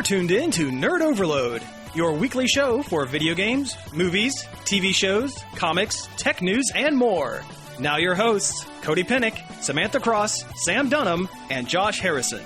You're tuned in to Nerd Overload, your weekly show for video games, movies, TV shows, comics, tech news, and more. Now your hosts, Cody Pinnick, Samantha Cross, Sam Dunham, and Josh Harrison.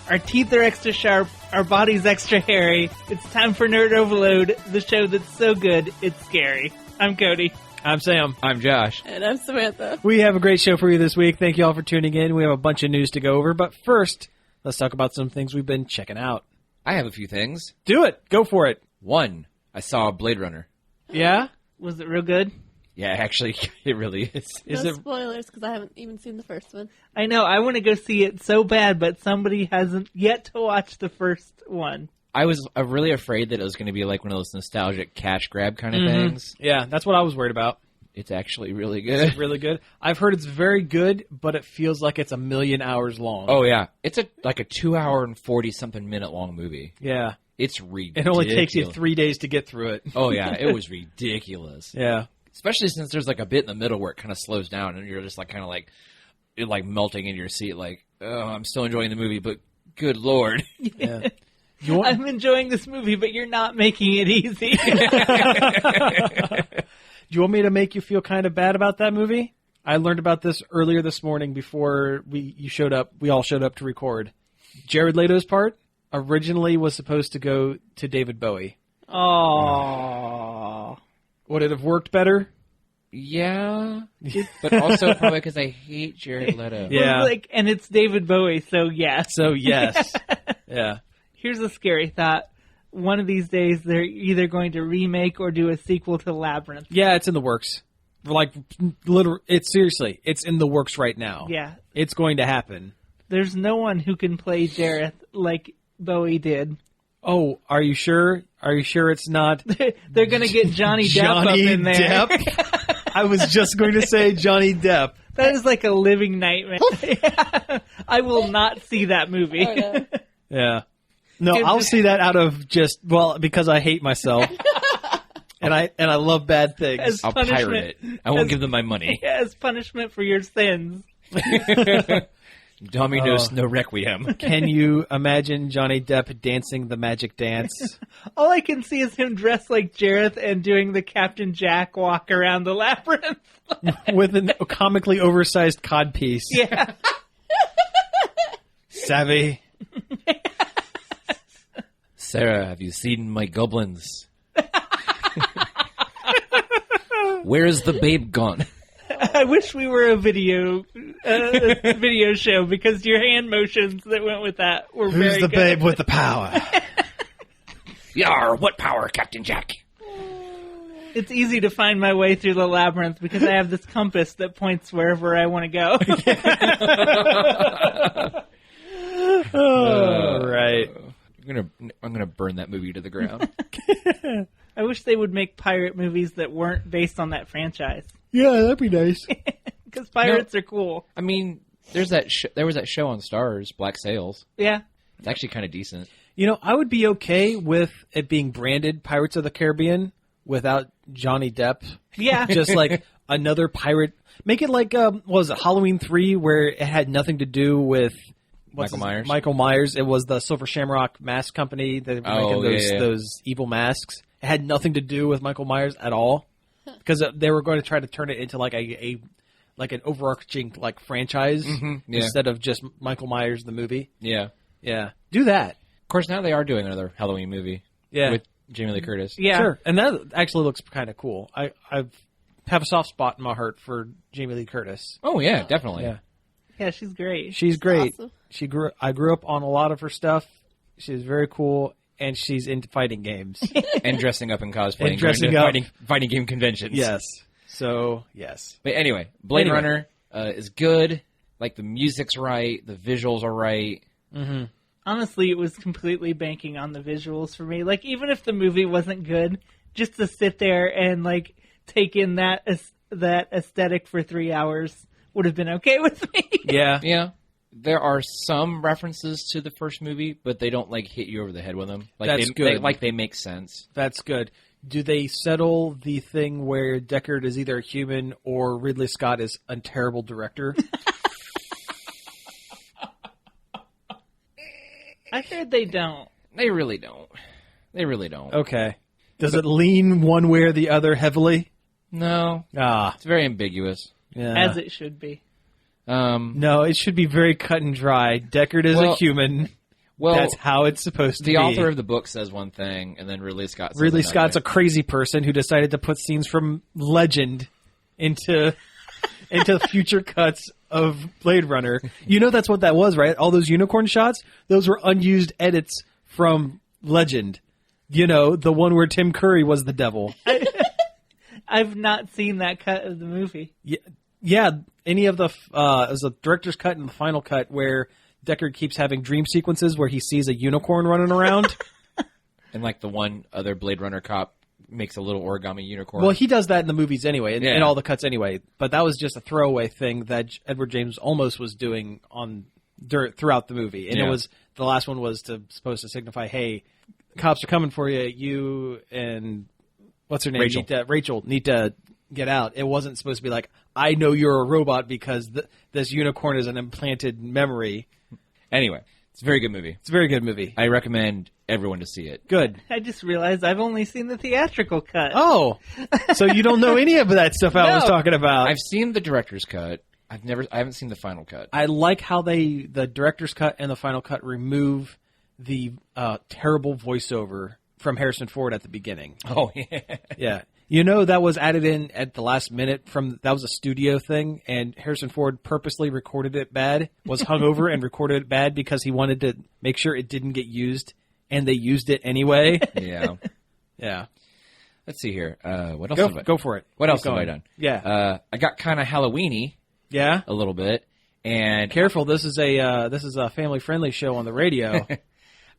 Our teeth are extra sharp, our bodies extra hairy. It's time for Nerd Overload, the show that's so good, it's scary. I'm Cody. I'm Sam. I'm Josh. And I'm Samantha. We have a great show for you this week. Thank you all for tuning in. We have a bunch of news to go over, but first, let's talk about some things we've been checking out. I have a few things. Do it. Go for it. One, I saw Blade Runner. Yeah? Was it real good? Yeah, actually, it really is. No spoilers, because I haven't even seen the first one. I know, I want to go see it so bad, but somebody hasn't yet to watch the first one. I was really afraid that it was going to be like one of those nostalgic cash grab kind of things. Yeah, that's what I was worried about. It's actually really good. It's really good. I've heard it's very good, but it feels like it's a million hours long. Oh, yeah. It's like a 2 hour and 40-something minute long movie. Yeah. It's ridiculous. It only takes you 3 days to get through it. Oh, yeah. It was ridiculous. Yeah. Especially since there's like a bit in the middle where it kind of slows down and you're just like kind of like you're like melting in your seat like, oh, I'm still enjoying the movie, but good Lord. Yeah. I'm enjoying this movie, but you're not making it easy. Do you want me to make you feel kind of bad about that movie? I learned about this earlier this morning before you showed up. We all showed up to record. Jared Leto's part originally was supposed to go to David Bowie. Oh. Would it have worked better? Yeah. But also probably because I hate Jared Leto. Yeah. And it's David Bowie, so yes. So, yes. Yeah. Here's a scary thought. One of these days, they're either going to remake or do a sequel to Labyrinth. Yeah, it's in the works. Like, seriously, it's in the works right now. Yeah. It's going to happen. There's no one who can play Jareth like Bowie did. Oh, are you sure? Are you sure it's not? They're going to get Johnny Depp up in there. Depp? I was just going to say Johnny Depp. That is like a living nightmare. I will not see that movie. Oh, no. Yeah. No, I'll see that out of because I hate myself. and I love bad things. I'll pirate it. I won't give them my money. As punishment for your sins. Dominos no requiem. Can you imagine Johnny Depp dancing the magic dance? All I can see is him dressed like Jareth and doing the Captain Jack walk around the labyrinth. With a comically oversized codpiece. Yeah. Savvy. Sarah, have you seen my goblins? Where is the babe gone? I wish we were a video show because your hand motions that went with that were very good. Who's the babe with the power? Yar, what power, Captain Jack? It's easy to find my way through the labyrinth because I have this compass that points wherever I want to go. Oh, right. I'm gonna burn that movie to the ground. I wish they would make pirate movies that weren't based on that franchise. Yeah, that'd be nice. Because pirates are cool. I mean, there was that show on Stars, Black Sails. Yeah. It's actually kind of decent. You know, I would be okay with it being branded Pirates of the Caribbean without Johnny Depp. Yeah. Just like another pirate. Make it like, what was it, Halloween 3, where it had nothing to do with Michael Myers. It was the Silver Shamrock Mask Company that were making those evil masks. It had nothing to do with Michael Myers at all. Because they were going to try to turn it into like an overarching like franchise instead of just Michael Myers the movie. Yeah. Yeah. Do that. Of course, now they are doing another Halloween movie. Yeah. With Jamie Lee Curtis. Yeah. Sure. And that actually looks kind of cool. I have a soft spot in my heart for Jamie Lee Curtis. Oh, yeah, definitely. Yeah. Yeah, she's great. She's great. Awesome. I grew up on a lot of her stuff. She's very cool. And she's into fighting games. And dressing up in cosplay. And dressing up. Fighting game conventions. Yes. So, yes. But anyway, Blade Runner is good. Like, the music's right. The visuals are right. Mm-hmm. Honestly, it was completely banking on the visuals for me. Like, even if the movie wasn't good, just to sit there and, like, take in that aesthetic for 3 hours would have been okay with me. Yeah. Yeah. There are some references to the first movie, but they don't like hit you over the head with them. Like That's good. They make sense. That's good. Do they settle the thing where Deckard is either a human or Ridley Scott is a terrible director? I heard they don't. They really don't. They really don't. Okay. Does it lean one way or the other heavily? No. It's very ambiguous. Yeah. As it should be. No, it should be very cut and dry. Deckard is a human. Well, that's how it's supposed to be. The author of the book says one thing, and then Ridley Scott says Ridley another. Scott's a crazy person who decided to put scenes from Legend into future cuts of Blade Runner. You know that's what that was, right? All those unicorn shots? Those were unused edits from Legend. You know, the one where Tim Curry was the devil. I've not seen that cut of the movie. Yeah, any of the it was the director's cut and the final cut where Deckard keeps having dream sequences where he sees a unicorn running around. And like the one other Blade Runner cop makes a little origami unicorn. Well, he does that in the movies anyway, in all the cuts anyway. But that was just a throwaway thing that Edward James almost was doing throughout the movie. And it was the last one was supposed to signify, hey, cops are coming for you. You and what's her name? Rachel need to get out. It wasn't supposed to be like, I know you're a robot because this unicorn is an implanted memory. Anyway, it's a very good movie. It's a very good movie. I recommend everyone to see it. Good. I just realized I've only seen the theatrical cut. Oh, so you don't know any of that stuff I was talking about. I've seen the director's cut. I haven't seen the final cut. I like how the director's cut and the final cut remove the terrible voiceover from Harrison Ford at the beginning. Oh, yeah. Yeah. You know, that was added in at the last minute that was a studio thing, and Harrison Ford purposely recorded it bad, was hungover and recorded it bad because he wanted to make sure it didn't get used, and they used it anyway. Yeah. Yeah. Let's see here. What else Go for it. What else have I done? Yeah. I got kind of Halloween-y. Yeah. A little bit. And careful, this is a family-friendly show on the radio.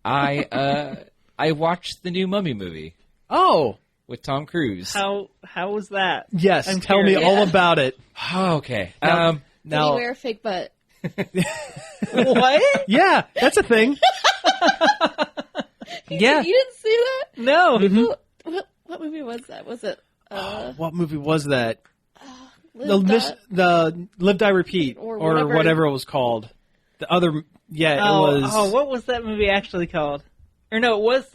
I watched the new Mummy movie. Oh. With Tom Cruise. How was that? Yes, tell me all about it. Okay. Did he wear a fake butt? What? Yeah, that's a thing. Yeah. You didn't see that? No. Mm-hmm. What movie was that? Was it? What movie was that? The Live, Die, Repeat, or whatever it was called. The other, it was. Oh, what was that movie actually called? Or no, it was.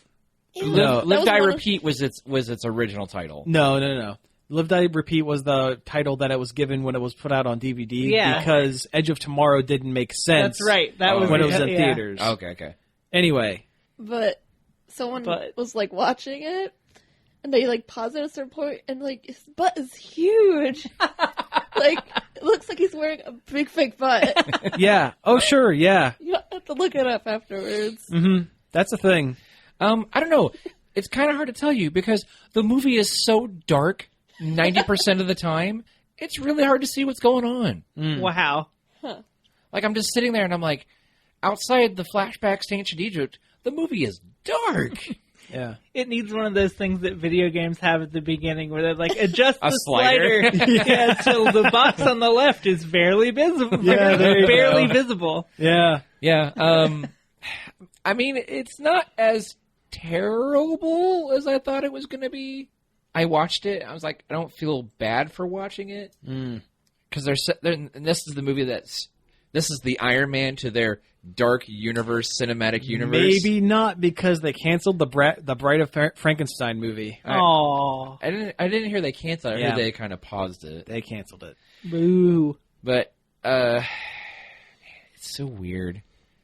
Live, Die, Repeat was its original title. No. Live, Die, Repeat was the title that it was given when it was put out on DVD. Yeah. Because Edge of Tomorrow didn't make sense. That's right. That was when it was in theaters. Okay. Anyway. But someone was like watching it, and they like paused at a certain point, and like his butt is huge. Like it looks like he's wearing a big fake butt. Yeah. Oh, sure. Yeah. You have to look it up afterwards. Mm-hmm. That's a thing. I don't know. It's kind of hard to tell you because the movie is so dark 90% of the time. It's really hard to see what's going on. Mm. Wow. Huh. Like, I'm just sitting there and I'm like, outside the flashbacks to ancient Egypt, the movie is dark. Yeah. It needs one of those things that video games have at the beginning where they're like, adjust the slider. Yeah, so the box on the left is barely visible. Yeah, there you barely go. visible. Yeah. Yeah. I mean, it's not as terrible as I thought it was going to be. I watched it. I was like, I don't feel bad for watching it. Because and this is the movie this is the Iron Man to their dark universe, cinematic universe. Maybe not because they canceled the Bride of Frankenstein movie. Oh, I didn't hear they canceled it. I heard they kind of paused it. They canceled it. boo. But it's so weird,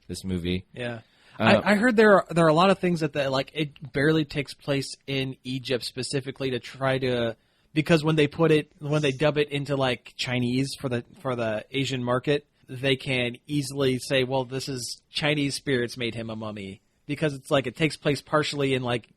this movie. Yeah. I heard there are a lot of things that it barely takes place in Egypt specifically to try to, because when they dub it into like Chinese for the Asian market, they can easily say, well, this is Chinese spirits made him a mummy, because it's like it takes place partially in like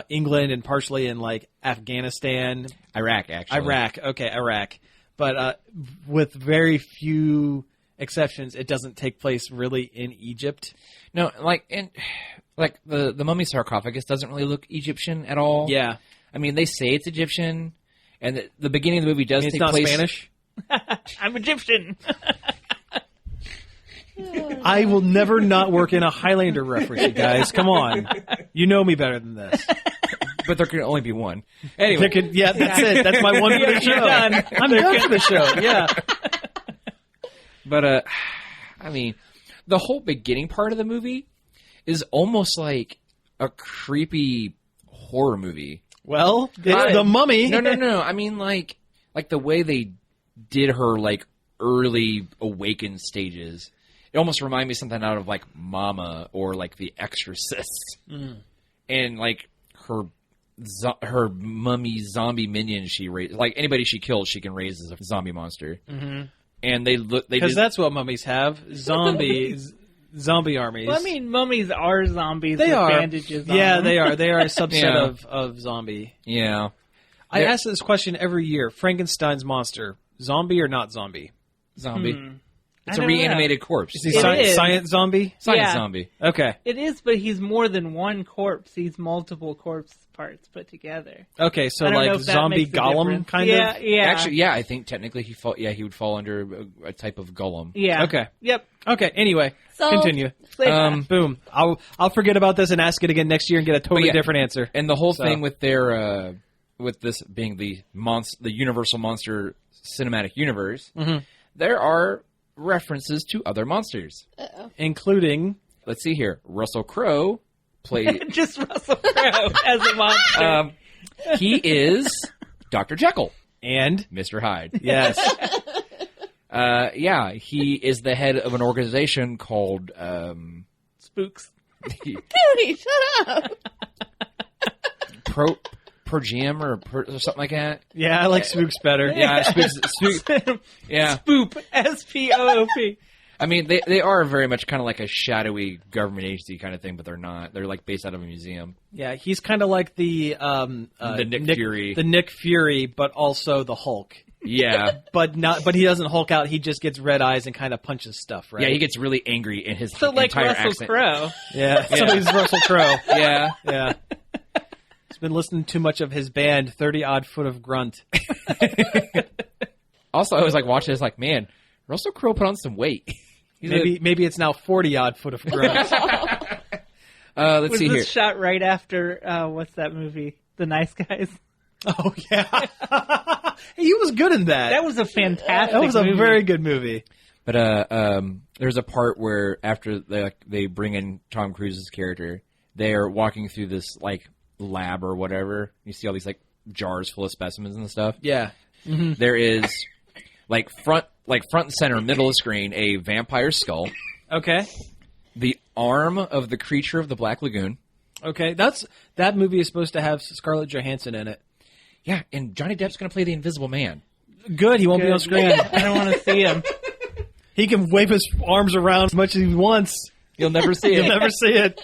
England and partially in like Afghanistan, Iraq, Iraq, but with very few exceptions, it doesn't take place really in Egypt. No, the mummy sarcophagus doesn't really look Egyptian at all. Yeah, I mean they say it's Egyptian, and the beginning of the movie does take place. It's not Spanish. I'm Egyptian. I will never not work in a Highlander reference, you guys. Come on, you know me better than this. But there can only be one. Anyway, that's it. That's my one for the show. Done. I'm done for the show. Yeah. But I mean, the whole beginning part of the movie is almost like a creepy horror movie. Well, the Mummy. No. I mean, like the way they did her, like, early awakened stages. It almost reminded me of something out of, like, Mama or, like, The Exorcist. And, like, her mummy zombie minion she raised. Like, anybody she kills, she can raise as a zombie monster. Mm-hmm. And because that's what mummies have. Zombie armies. Well, I mean, mummies are zombies with bandages on them. They are. They are a subset of zombie. Yeah. I ask this question every year. Frankenstein's monster, zombie or not zombie? Zombie. It's a reanimated corpse. Is he science zombie? Science zombie. Okay. It is, but he's more than one corpse. He's multiple corpse parts put together. Okay, so like zombie golem kind of? Yeah. Actually, I think technically he would fall under a type of golem. Yeah. Okay. Yep. Okay, anyway, continue. Boom. I'll forget about this and ask it again next year and get a totally different answer. And the whole thing with their with this being the Universal Monster Cinematic Universe, there are references to other monsters. Including, let's see here, Russell Crowe played... Just Russell Crowe as a monster. He is Dr. Jekyll. And? Mr. Hyde. Yes. He is the head of an organization called... Spooks. Cody, shut up! Progium or something like that. Yeah, I like Spooks better. Yeah, Spooks. Yeah. Spoop. SPOOP. I mean, they are very much kind of like a shadowy government agency kind of thing, but they're not. They're like based out of a museum. Yeah, he's kind of like the Nick Fury. The Nick Fury, but also the Hulk. Yeah. But he doesn't Hulk out. He just gets red eyes and kind of punches stuff, right? Yeah, he gets really angry in his so like entire Russell accent. Crowe. Yeah. So he's Russell Crowe. Yeah. Yeah. He's been listening too much of his band, 30 Odd Foot of Grunt. Also, I was like watching this, like, man, Russell Crowe put on some weight. Maybe it's now 40 Odd Foot of Grunt. Let's see here. Shot right after what's that movie? The Nice Guys. Oh yeah, he was good in that. That was a fantastic. That was a movie. very good movie. But there's a part where after they bring in Tom Cruise's character, they're walking through this like lab or whatever. You see all these like jars full of specimens and stuff. Yeah. Mm-hmm. There is like front and center, middle of the screen, a vampire skull. Okay. The arm of the creature of the Black Lagoon. Okay, that movie is supposed to have Scarlett Johansson in it. Yeah, and Johnny Depp's going to play the Invisible Man. Good, he won't be on screen. I don't want to see him. He can wave his arms around as much as he wants. You'll never see it. You'll never see it.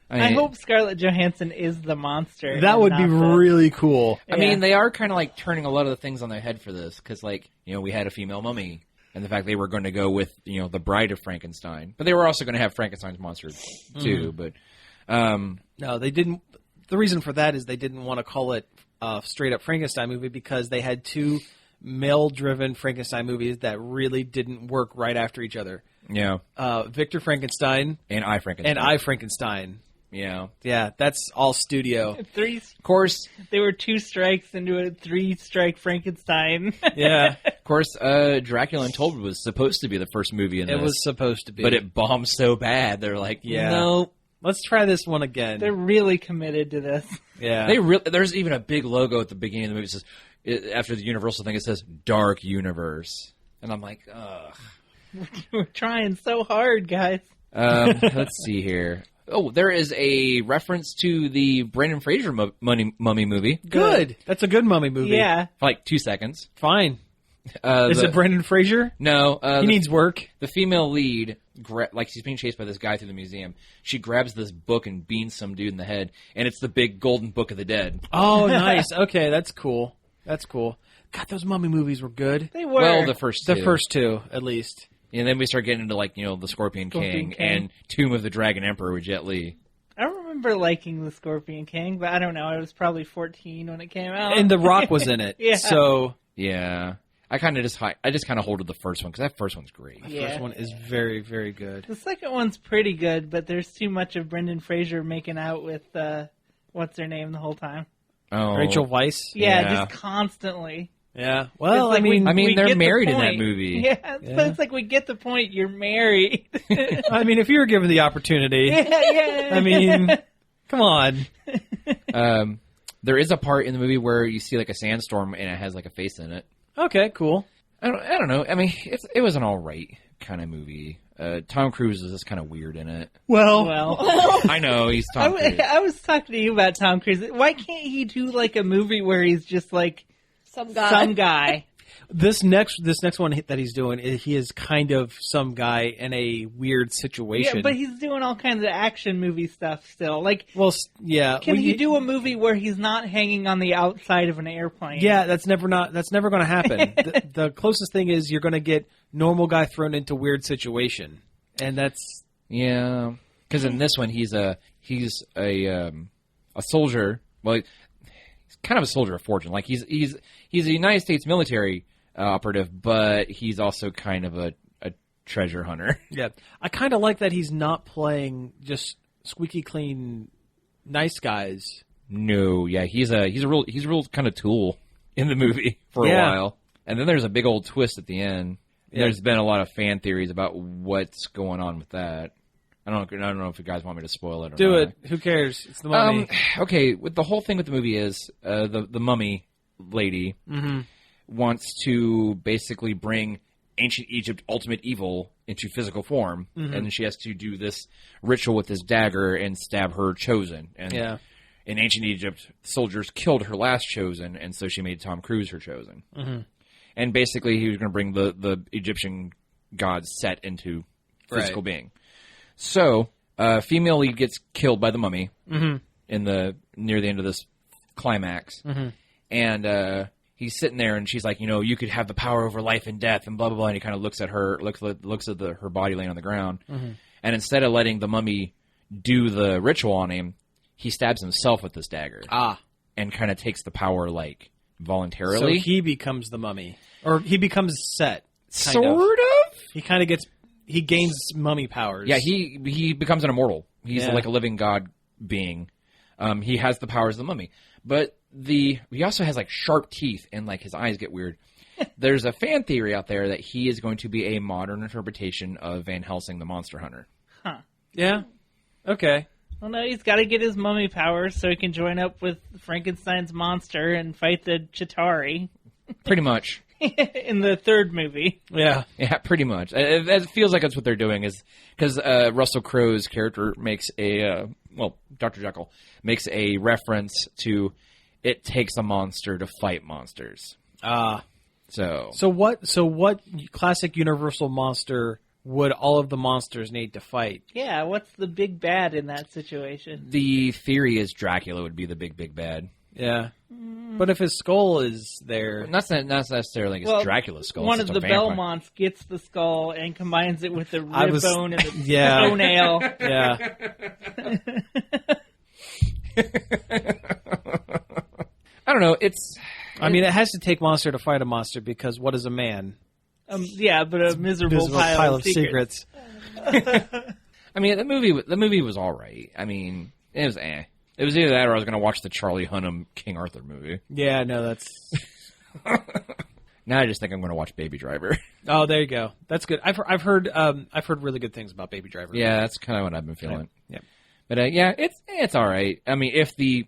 I hope Scarlett Johansson is the monster. That would be really cool. I mean, they are kind of like turning a lot of the things on their head for this, because like, we had a female mummy, and the fact they were going to go with, the Bride of Frankenstein. But they were also going to have Frankenstein's monster, too. But no, they didn't. The reason for that is they didn't want to call it a straight-up Frankenstein movie because they had two male-driven Frankenstein movies that really didn't work right after each other. Yeah. Victor Frankenstein. And I, Frankenstein. Yeah. Yeah, that's all studio. Of course. They were 2 strikes into a 3-strike Frankenstein. Yeah. Of course, Dracula Untold was supposed to be the first movie in this. It was supposed to be. But it bombed so bad, they're like, no, let's try this one again. They're really committed to this. Yeah. There's even a big logo at the beginning of the movie that says, after the Universal thing, it says, Dark Universe. And I'm like, ugh. We're trying so hard, guys. Let's see here. Oh, there is a reference to the Brendan Fraser mummy movie. Good. That's a good mummy movie. Yeah. For like 2 seconds. Fine. Is it Brendan Fraser? No. He needs work. The female lead, she's being chased by this guy through the museum. She grabs this book and beans some dude in the head, and it's the big golden book of the dead. Oh, nice. Okay, that's cool. God, those mummy movies were good. They were. Well, the first two. The first two, at least. And then we start getting into, like, the Scorpion King and Tomb of the Dragon Emperor with Jet Li. I don't remember liking the Scorpion King, but I don't know. I was probably 14 when it came out. And The Rock was in it. Yeah. So. Yeah. I just kind of holded the first one, because that first one's great. The first one is very, very good. The second one's pretty good, but there's too much of Brendan Fraser making out with, what's her name the whole time? Oh. Rachel Weisz? Yeah, just constantly. Yeah. Well, like they're married in that movie. Yeah, but it's like we get the point. You're married. I mean, if you were given the opportunity. Yeah. Come on. There is a part in the movie where you see like a sandstorm and it has like a face in it. Okay, cool. I don't know. I mean, it was an all right kind of movie. Tom Cruise was just kind of weird in it. Well. I know, he's Tom Cruise. I was talking to you about Tom Cruise. Why can't he do like a movie where he's just like some guy? This next one that he's doing, he is kind of some guy in a weird situation. Yeah, but he's doing all kinds of action movie stuff still. Like, well, yeah. Can he do a movie where he's not hanging on the outside of an airplane? Yeah, that's never going to happen. the closest thing is you're going to get normal guy thrown into weird situation, and that's because in this one he's a soldier. Well, he's kind of a soldier of fortune. Like he's a United States military operative, but he's also kind of a treasure hunter. Yeah, I kind of like that he's not playing just squeaky clean nice guys. No, yeah, he's a real kind of tool in the movie for a while, and then there's a big old twist at the end. Yeah. There's been a lot of fan theories about what's going on with that. I don't know if you guys want me to spoil it or Do not. it. Who cares? It's the mummy. Okay, with the whole thing with the movie is the mummy lady wants to basically bring ancient Egypt ultimate evil into physical form, and she has to do this ritual with this dagger and stab her chosen. And in ancient Egypt, soldiers killed her last chosen, and so she made Tom Cruise her chosen. And basically, he was going to bring the Egyptian gods Set into physical being. So, female lead gets killed by the mummy near the end of this climax, and he's sitting there, and she's like, you could have the power over life and death, and blah blah blah. And he kind of looks at her, looks at her body laying on the ground, and instead of letting the mummy do the ritual on him, he stabs himself with this dagger. And kind of takes the power like voluntarily. So he becomes the mummy, or he becomes Set. Sort of. He gains mummy powers. Yeah, he becomes an immortal. He's like a living god being. He has the powers of the mummy. But he also has like sharp teeth and like his eyes get weird. There's a fan theory out there that he is going to be a modern interpretation of Van Helsing the Monster Hunter. Huh. Yeah. Okay. Well, no, he's got to get his mummy powers so he can join up with Frankenstein's monster and fight the Chitauri. Pretty much. In the third movie. Yeah, pretty much. It feels like that's what they're doing, is because Russell Crowe's character makes Dr. Jekyll makes a reference to it takes a monster to fight monsters. So what classic Universal monster would all of the monsters need to fight? Yeah, what's the big bad in that situation? The theory is Dracula would be the big bad. Yeah. But if his skull is there... Not necessarily like it's Dracula's skull. One of the Belmonts gets the skull and combines it with the rib bone and the toenail. Yeah. I don't know. It has to take monster to fight a monster, because what is a man? But a miserable pile of secrets. I mean, the movie was all right. I mean, it was It was either that or I was going to watch the Charlie Hunnam King Arthur movie. Yeah, no, that's... Now I just think I'm going to watch Baby Driver. Oh, there you go. That's good. I've heard really good things about Baby Driver. Yeah, that's kind of what I've been feeling. Yeah. But it's all right. I mean, if the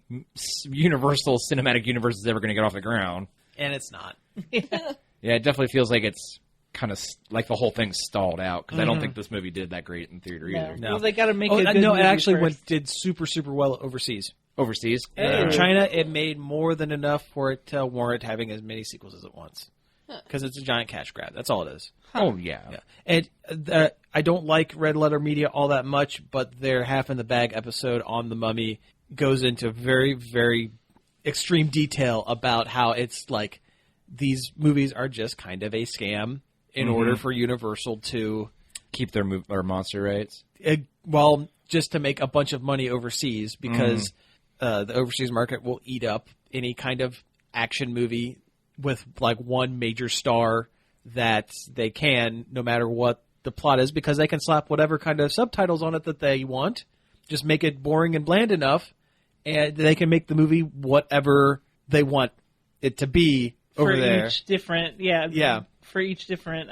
Universal Cinematic Universe is ever going to get off the ground, and it's not. Yeah, it definitely feels like it's kind of like the whole thing's stalled out, because I don't think this movie did that great in theater either. No. Well, they got to make a good movie it actually did super, super well overseas. Overseas? In China, it made more than enough for it to warrant having as many sequels as it wants. Because it's a giant cash grab. That's all it is. Oh, yeah. And I don't like Red Letter Media all that much, but their Half in the Bag episode on The Mummy goes into very, very extreme detail about how it's like these movies are just kind of a scam in order for Universal to keep their monster rights. Just to make a bunch of money overseas, because the overseas market will eat up any kind of action movie with like one major star that they can, no matter what the plot is, because they can slap whatever kind of subtitles on it that they want, just make it boring and bland enough, and they can make the movie whatever they want it to be over there. For each different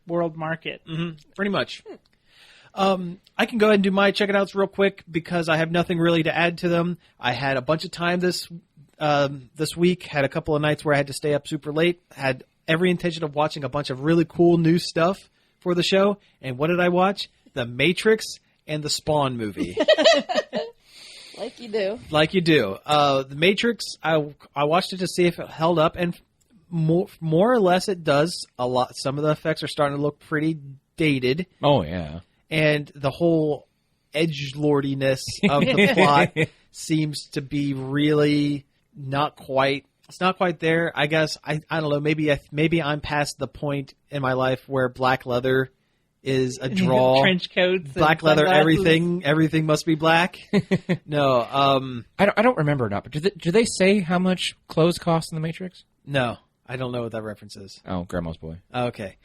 world market. Pretty much. I can go ahead and do my check it outs real quick because I have nothing really to add to them. I had a bunch of time this week. Had a couple of nights where I had to stay up super late. Had every intention of watching a bunch of really cool new stuff for the show. And what did I watch? The Matrix and the Spawn movie. Like you do. Like you do. The Matrix, I watched it to see if it held up, and more or less it does. A lot. Some of the effects are starting to look pretty dated. Oh, yeah. And the whole edgelordiness of the plot seems to be really not quite. It's not quite there. I guess I don't know. Maybe I'm past the point in my life where black leather is a draw. Trench coats, black leather, everything must be black. No, I don't remember or not. But do they say how much clothes cost in the Matrix? No, I don't know what that reference is. Oh, Grandma's Boy. Okay.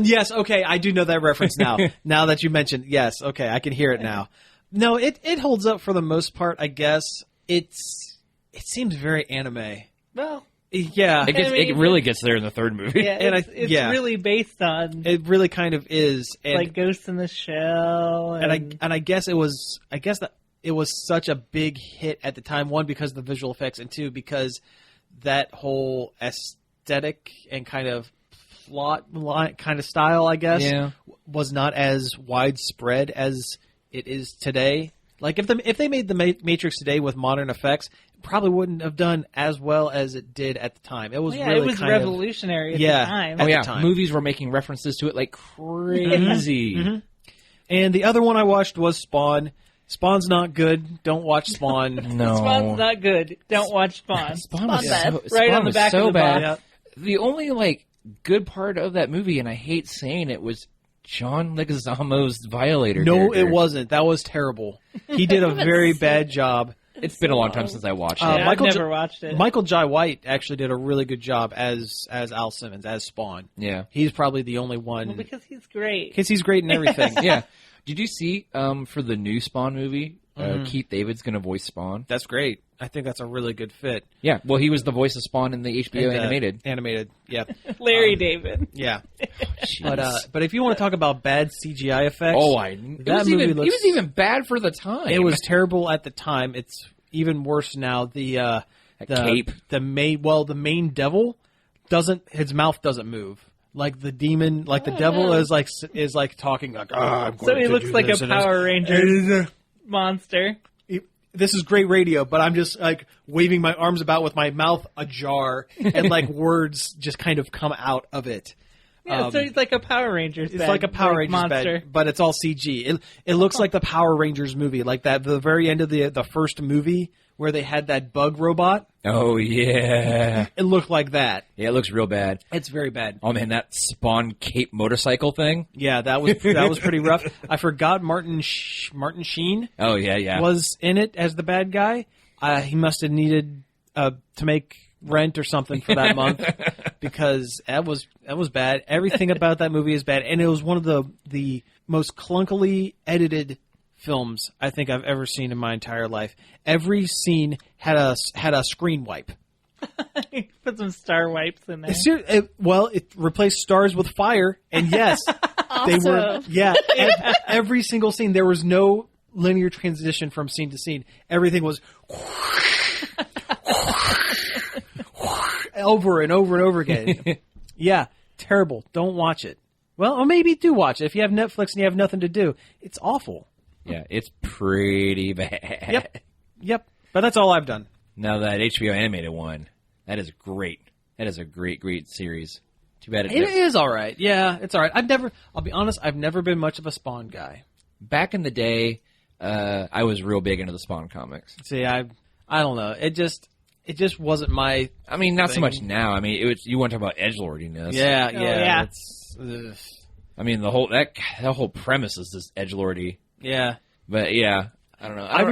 Yes. Okay, I do know that reference now. Now that you mentioned, yes. Okay, I can hear it now. No, it holds up for the most part. I guess it seems very anime. Well. Yeah, it really gets there in the third movie. Yeah, and it's really based on. It really kind of is, and, like Ghost in the Shell, and I guess it was. I guess that it was such a big hit at the time. One, because of the visual effects, and two, because that whole aesthetic and kind of plot kind of style, I guess, was not as widespread as it is today. Like if they made the Matrix today with modern effects, it probably wouldn't have done as well as it did at the time. It was it was revolutionary at the time. At the time. Movies were making references to it like crazy. Mm-hmm. And the other one I watched was Spawn. Spawn's not good. Don't watch Spawn. No, Spawn's not good. Don't watch Spawn. Spawn was bad. Right on the back of the bad. box. The only good part of that movie, and I hate saying it, was John Leguizamo's Violator. No, character. it wasn't. That was terrible. He did a very bad job. It's been a long time since I watched it. I've never watched it. Michael Jai White actually did a really good job as Al Simmons, as Spawn. Yeah. He's probably the only one. Well, because he's great. Because he's great in everything. Yeah. Did you see, for the new Spawn movie, Keith David's going to voice Spawn? That's great. I think that's a really good fit. Yeah. Well, he was the voice of Spawn in the HBO animated. Animated, yeah. Larry David. Yeah. But if you want to talk about bad CGI effects, it was even bad for the time. It was terrible at the time. It's even worse now. The cape. The main devil his mouth doesn't move. Like the demon, like the devil is like talking like, I'm going so he to looks do like this a Power Ranger monster. This is great radio, but I'm just like waving my arms about with my mouth ajar and like words just kind of come out of it. Yeah, so he's like a Power Rangers. It's like a Power Rangers monster, but it's all CG. It looks like the Power Rangers movie, like that the very end of the first movie where they had that bug robot. Oh yeah, it looked like that. Yeah, it looks real bad. It's very bad. Oh man, that Spawn cape motorcycle thing. Yeah, that was pretty rough. I forgot Martin Sheen. Oh yeah, was in it as the bad guy. He must have needed to make rent or something for that month because that was bad. Everything about that movie is bad, and it was one of the most clunkily edited films I think I've ever seen in my entire life. Every scene had a screen wipe. Put some star wipes in there. It replaced stars with fire, and yes, they were. Yeah, every single scene. There was no linear transition from scene to scene. Everything was over and over and over again. Yeah, terrible. Don't watch it. Well, or maybe do watch it if you have Netflix and you have nothing to do. It's awful. Yeah, it's pretty bad. Yep. But that's all I've done. Now that HBO animated one, that is great. That is a great series. Too bad it is all right. Yeah, it's all right. I'll be honest, I've never been much of a Spawn guy. Back in the day, I was real big into the Spawn comics. See, I don't know. It just wasn't my. I mean, not so much now. I mean, you want to talk about edgelordiness? Yeah. I mean, the whole premise is this edgelordy. Yeah, but yeah, I don't know. I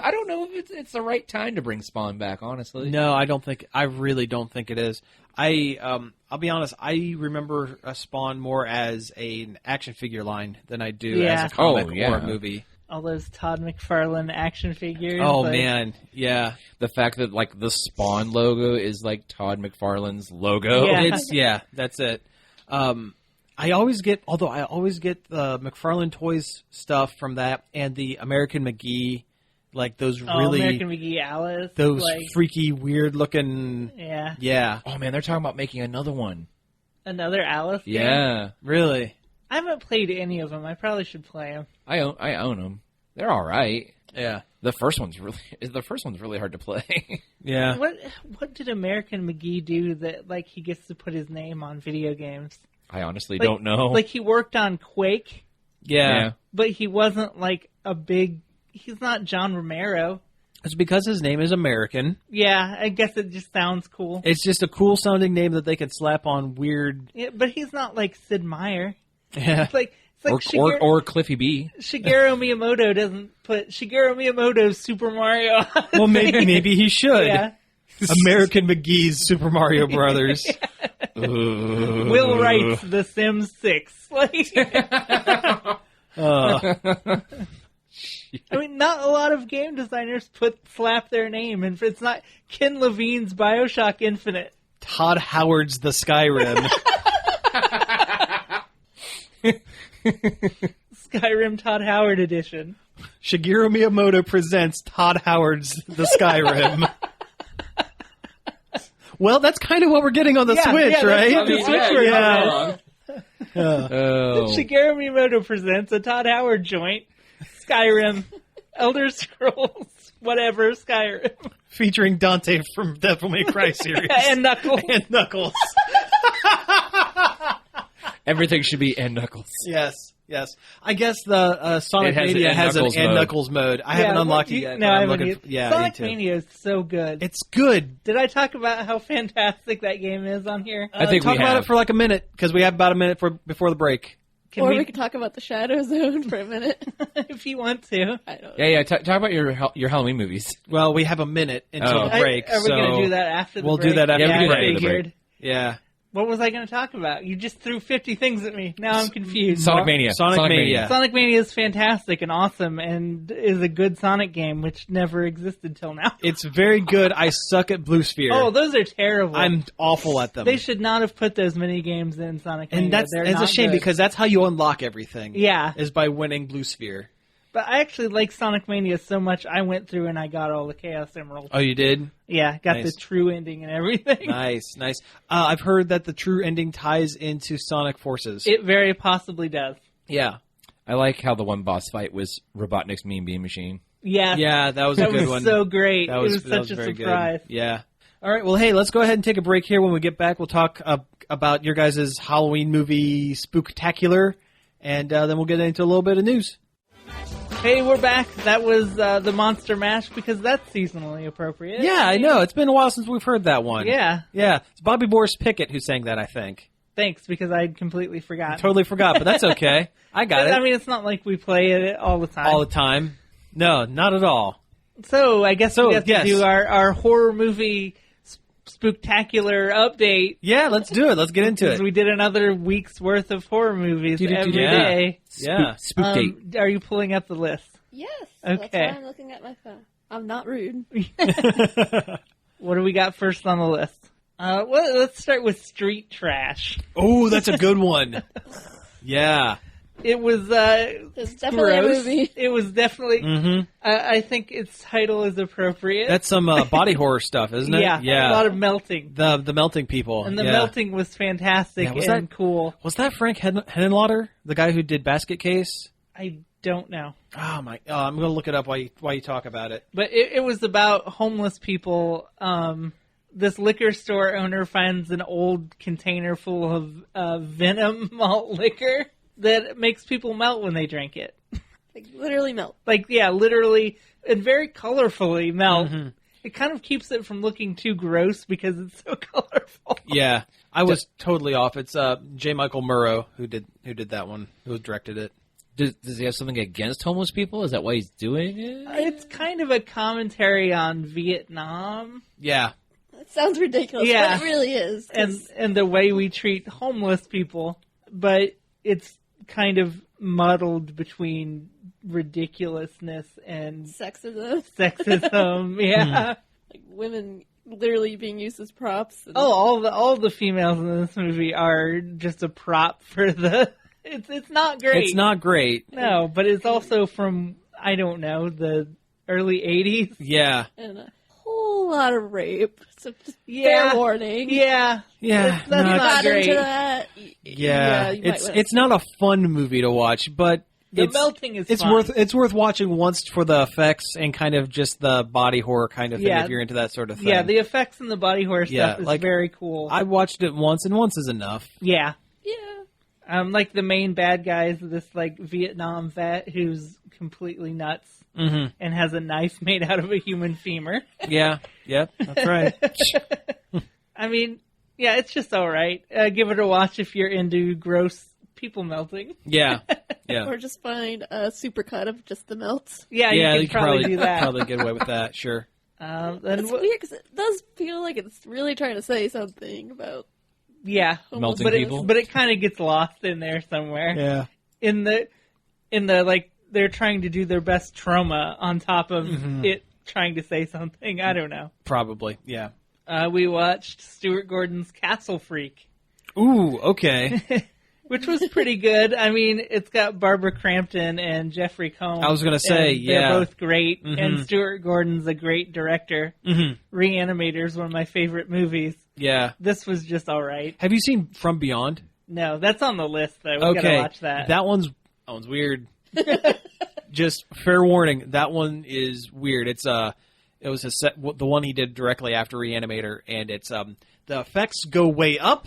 don't know if it's the right time to bring Spawn back. Honestly, no, I don't think. I really don't think it is. I'll be honest. I remember Spawn more as an action figure line than I do as a comic or a movie. All those Todd McFarlane action figures. Oh man, yeah. The fact that like the Spawn logo is like Todd McFarlane's logo. Yeah, that's it. I always get the McFarlane Toys stuff from that, and the American McGee, like those really American McGee Alice, those freaky, weird looking. Yeah. Oh man, they're talking about making another one. Another Alice game? Yeah, really. I haven't played any of them. I probably should play them. I own them. They're all right. Yeah. The first one's really hard to play. Yeah. What did American McGee do that like he gets to put his name on video games? I honestly don't know. Like he worked on Quake. Yeah. But he wasn't like he's not John Romero. It's because his name is American. Yeah, I guess it just sounds cool. It's just a cool sounding name that they can slap on weird. Yeah, but he's not like Sid Meier. Yeah. It's like or Cliffy B. Shigeru Miyamoto doesn't put Shigeru Miyamoto's Super Mario on Well, maybe he should. Yeah. American McGee's Super Mario Brothers. Will writes The Sims 6. I mean, not a lot of game designers slap their name, and it's not Ken Levine's BioShock Infinite. Todd Howard's The Skyrim. Skyrim Todd Howard edition. Shigeru Miyamoto presents Todd Howard's The Skyrim. Well, that's kind of what we're getting on the Switch, right? Shigeru Miyamoto presents a Todd Howard joint, Skyrim, Elder Scrolls, whatever, Skyrim. Featuring Dante from Devil May Cry series. And Knuckles. Everything should be and Knuckles. Yes. I guess the Sonic Mania has an and Knuckles mode. I haven't unlocked it yet. No, I haven't. Sonic I Mania is so good. It's good. Did I talk about how fantastic that game is on here? I think talk about it for like a minute, because we have about a minute before the break. We can talk about the Shadow Zone for a minute. If you want to. I don't. Yeah. Talk about your Halloween movies. Well, we have a minute until the break. Are we going to do that after the break? We'll do that after the break. Yeah. What was I going to talk about? You just threw 50 things at me. Now I'm confused. Sonic Mania. Sonic Mania. Sonic Mania is fantastic and awesome and is a good Sonic game, which never existed till now. It's very good. I suck at Blue Sphere. Oh, those are terrible. I'm awful at them. They should not have put those mini games in Sonic Mania. And it's a shame because that's how you unlock everything. Yeah. Is by winning Blue Sphere. But I actually like Sonic Mania so much, I went through and I got all the Chaos Emeralds. Oh, you did? Yeah, got the true ending and everything. Nice. I've heard that the true ending ties into Sonic Forces. It very possibly does. Yeah. I like how the one boss fight was Robotnik's Mean Bean Machine. Yeah. Yeah, that was a good one. That was so great. It was such a surprise. Good. Yeah. All right, well, hey, let's go ahead and take a break here. When we get back, we'll talk about your guys' Halloween movie Spooktacular, and then we'll get into a little bit of news. Hey, we're back. That was the Monster Mash because that's seasonally appropriate. Yeah, I know. It's been a while since we've heard that one. Yeah. Yeah. It's Boris Pickett who sang that, I think. Thanks, because I completely forgot. Totally forgot, but that's okay. I got it. I mean, it's not like we play it all the time. All the time. No, not at all. So, I guess we have to do our horror movie Spooktacular update. Yeah, let's do it. Let's get into it. We did another week's worth of horror movies every day. Yeah. Spook date. Are you pulling up the list? Yes. Okay. That's why I'm looking at my phone. I'm not rude. What do we got first on the list? Well, let's start with Street Trash. Oh, that's a good one. Yeah. It was it's definitely gross. A movie. It was definitely. Mm-hmm. I think its title is appropriate. That's some body horror stuff, isn't it? Yeah. A lot of melting. The melting people. And the melting was fantastic and cool. Was that Frank Henenlotter, the guy who did Basket Case? I don't know. Oh my! I'm going to look it up while you talk about it. But it was about homeless people. This liquor store owner finds an old container full of Venom malt liquor that makes people melt when they drink it. Like, literally melt. Literally, and very colorfully melt. Mm-hmm. It kind of keeps it from looking too gross because it's so colorful. Yeah, I was totally off. It's J. Michael Murrow who did that one, who directed it. Does he have something against homeless people? Is that why he's doing it? It's kind of a commentary on Vietnam. Yeah. It sounds ridiculous, but it really is. And the way we treat homeless people, but it's kind of muddled between ridiculousness and sexism. Yeah. Like women literally being used as props. And... all the females in this movie are just a prop for the. It's not great. It's not great. No, but it's also from I don't know the early '80s. Yeah. And a whole lot of rape. So just fair warning. Yeah. That's not great. Into that. Yeah. It's not a fun movie to watch, but the melting is fun. It's worth watching once for the effects and kind of just the body horror kind of thing if you're into that sort of thing. Yeah, the effects and the body horror stuff is very cool. I watched it once, and once is enough. Yeah. Yeah. Like the main bad guy is this like Vietnam vet who's completely nuts and has a knife made out of a human femur. Yeah. Yep. That's right. I mean, yeah, it's just all right. Give it a watch if you're into gross people melting. Yeah. Yeah. Or just find a supercut of just the melts. Yeah, you can probably do that. Probably get away with that, sure. It's weird because it does feel like it's really trying to say something about melting people. But it kind of gets lost in there somewhere. Yeah. In the like they're trying to do their best trauma on top of it trying to say something. I don't know. Probably, yeah. We watched Stuart Gordon's Castle Freak. Ooh, okay. Which was pretty good. I mean, it's got Barbara Crampton and Jeffrey Combs. I was going to say, they're both great. And Stuart Gordon's a great director. Reanimator's one of my favorite movies. Yeah. This was just all right. Have you seen From Beyond? No, that's on the list, though. We gotta watch that. That one's weird. Just fair warning, that one is weird. It was the one he did directly after Reanimator, and it's the effects go way up,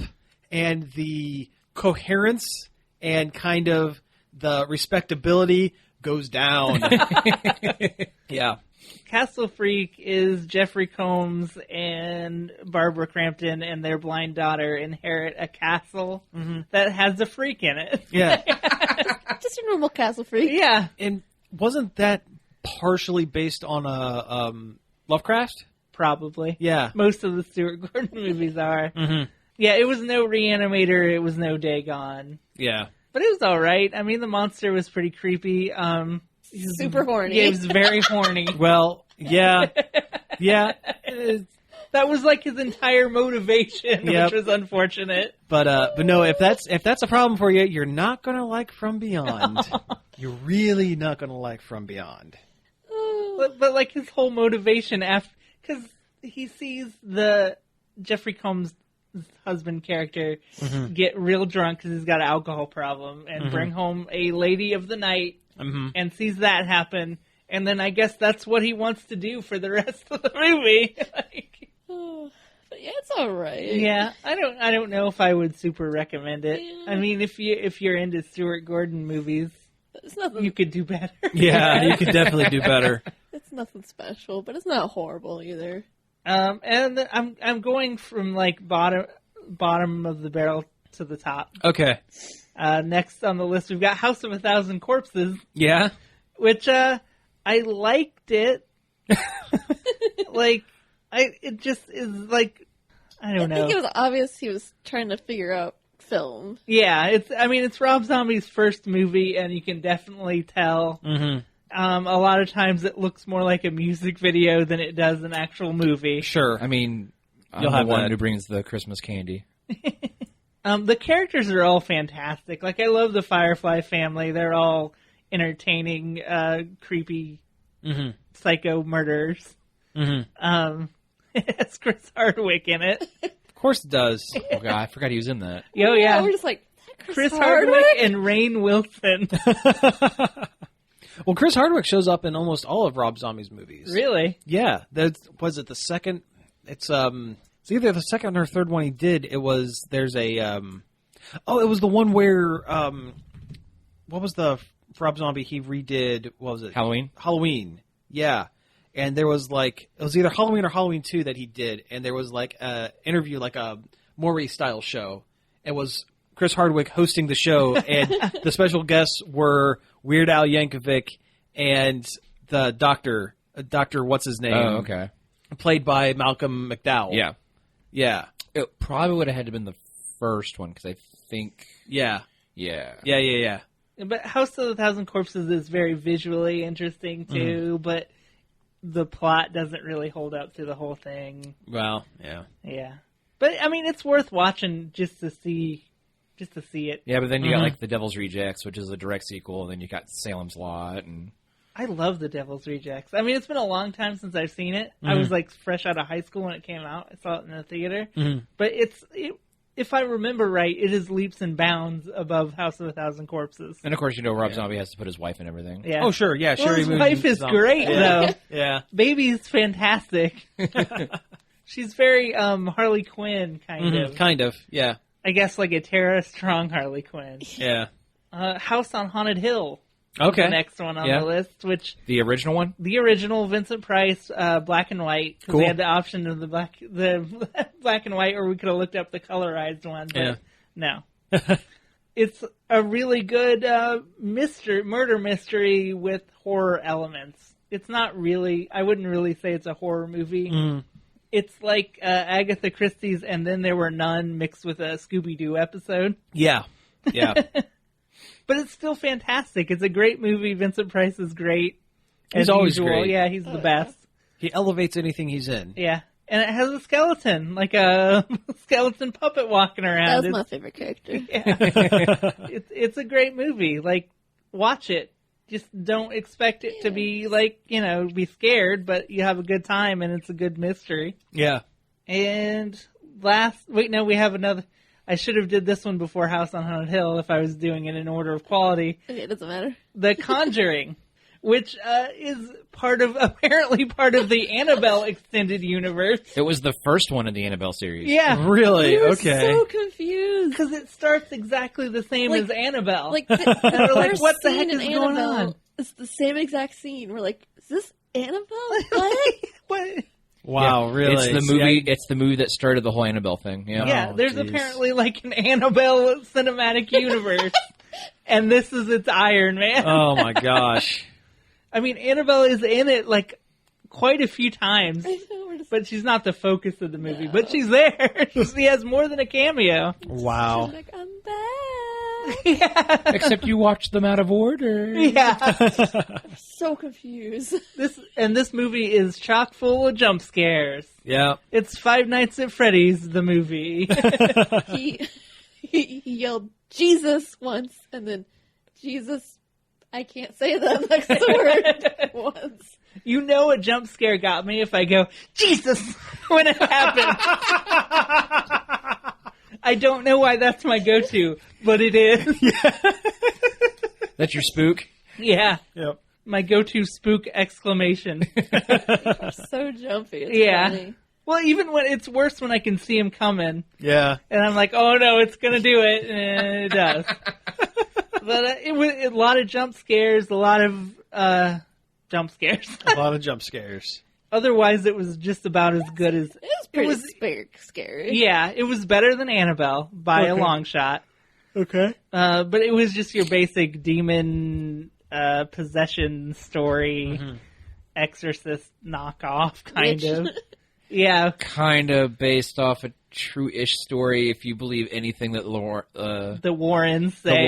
and the coherence and kind of the respectability goes down. Yeah. Castle Freak is Jeffrey Combs and Barbara Crampton and their blind daughter inherit a castle that has a freak in it. Yeah. Just a normal castle freak. Yeah. And wasn't that partially based on a Lovecraft? Probably. Yeah. Most of the Stuart Gordon movies are. Yeah, it was no Reanimator. It was no Dagon. Yeah. But it was all right. I mean, the monster was pretty creepy. Super horny. Yeah, he was very horny. Well, yeah. Yeah. That was like his entire motivation, which was unfortunate. But no, if that's a problem for you, you're not gonna like From Beyond. You're really not gonna like From Beyond. But like his whole motivation because he sees the Jeffrey Combs' husband character get real drunk because he's got an alcohol problem and bring home a lady of the night and sees that happen. And then I guess that's what he wants to do for the rest of the movie. But yeah, it's all right. Yeah, I don't know if I would super recommend it. Yeah. I mean, if you're into Stuart Gordon movies, you could do better. Yeah, you could definitely do better. It's nothing special, but it's not horrible either. And I'm going from like bottom of the barrel to the top. Okay. Next on the list, we've got House of a Thousand Corpses. Yeah. Which I liked it. It just is like I don't know. I think it was obvious he was trying to figure out film. Yeah, it's Rob Zombie's first movie, and you can definitely tell. A lot of times it looks more like a music video than it does an actual movie. Sure. I mean, You'll have the one that. who brings the Christmas candy. The characters are all fantastic. Like, I love the Firefly family. They're all entertaining, creepy, psycho murderers. It has Chris Hardwick in it. Of course it does. Oh, God, I forgot he was in that. Oh, yeah. We're just like, Chris Hardwick and Rainn Wilson. Well, Chris Hardwick shows up in almost all of Rob Zombie's movies. Really? Yeah. Was it the second? It's either the second or third one he did. It was it was the one where what was the Rob Zombie he redid? What was it? Halloween. Yeah. And there was it was either Halloween or Halloween 2 that he did, and there was like a interview, like a Maury style show. It was Chris Hardwick hosting the show, and the special guests were Weird Al Yankovic and the Doctor what's his name? Oh, okay. Played by Malcolm McDowell. Yeah. Yeah. It probably would have had to been the first one, because I think... Yeah. Yeah. But House of a Thousand Corpses is very visually interesting, too, but the plot doesn't really hold up to the whole thing. Well, yeah. Yeah. But, I mean, it's worth watching just to see it. Yeah, but then you got, like, The Devil's Rejects, which is a direct sequel, and then you got Salem's Lot, and... I love The Devil's Rejects. I mean, it's been a long time since I've seen it. I was, like, fresh out of high school when it came out. I saw it in the theater. But if I remember right, it is leaps and bounds above House of a Thousand Corpses. And, of course, you know Rob Zombie has to put his wife in everything. Yeah. Oh, sure, yeah. Well, his wife is great, though. Yeah. Baby's fantastic. She's very Harley Quinn, kind of. Kind of, yeah. I guess like a Tara Strong Harley Quinn. Yeah. House on Haunted Hill. Okay. The next one on the list, which... The original one? The original Vincent Price, black and white. Because cool. They had the option of the black and white, or we could have looked up the colorized one. But no. It's a really good murder mystery with horror elements. It's not really... I wouldn't really say it's a horror movie. It's like Agatha Christie's And Then There Were None mixed with a Scooby-Doo episode. Yeah. Yeah. But it's still fantastic. It's a great movie. Vincent Price is great. He's always great. Yeah, he's the best. He elevates anything he's in. Yeah. And it has a skeleton, like a skeleton puppet walking around. That's my favorite character. Yeah. It's a great movie. Like, watch it. Just don't expect it to be like, be scared, but you have a good time and it's a good mystery. Yeah. And we have another. I should have did this one before House on Haunted Hill if I was doing it in order of quality. Okay, it doesn't matter. The Conjuring, which is apparently part of the Annabelle extended universe. It was the first one in the Annabelle series. Yeah. Really? We were Okay. so confused. Because it starts exactly the same as Annabelle. Like, we're like, what the heck scene is in going Annabelle, on? It's the same exact scene. We're like, is this Annabelle? What? What? Wow, really? It's the movie. It's the movie that started the whole Annabelle thing. Yeah. Yeah, there's geez. apparently like an Annabelle cinematic universe, and this is its Iron Man. Oh my gosh. I mean, Annabelle is in it like quite a few times, I know, we're just but she's not the focus of the movie. But she's there. She has more than a cameo. Wow. like, I'm back. Yeah, Except you watched them out of order. yeah. I'm so confused. This movie is chock full of jump scares. Yeah. It's Five Nights at Freddy's, the movie. He yelled Jesus once, and then Jesus, I can't say the next word once. You know a jump scare got me if I go, Jesus, when it happened. I don't know why that's my go-to, but it is. That's your spook? Yeah. Yep. My go-to spook exclamation. So jumpy. It's Yeah. funny. Well, even when it's worse when I can see him coming, Yeah. and I'm like, oh no, it's gonna do it, and it does. But it was a lot of jump scares, a lot of jump scares. A lot of jump scares. Otherwise, it was just about as good as... It was pretty scary. Yeah, it was better than Annabelle by a long shot. Okay. But it was just your basic demon possession story, exorcist knockoff, kind of. Yeah. Kind of based off a true-ish story, if you believe anything that the Warrens say.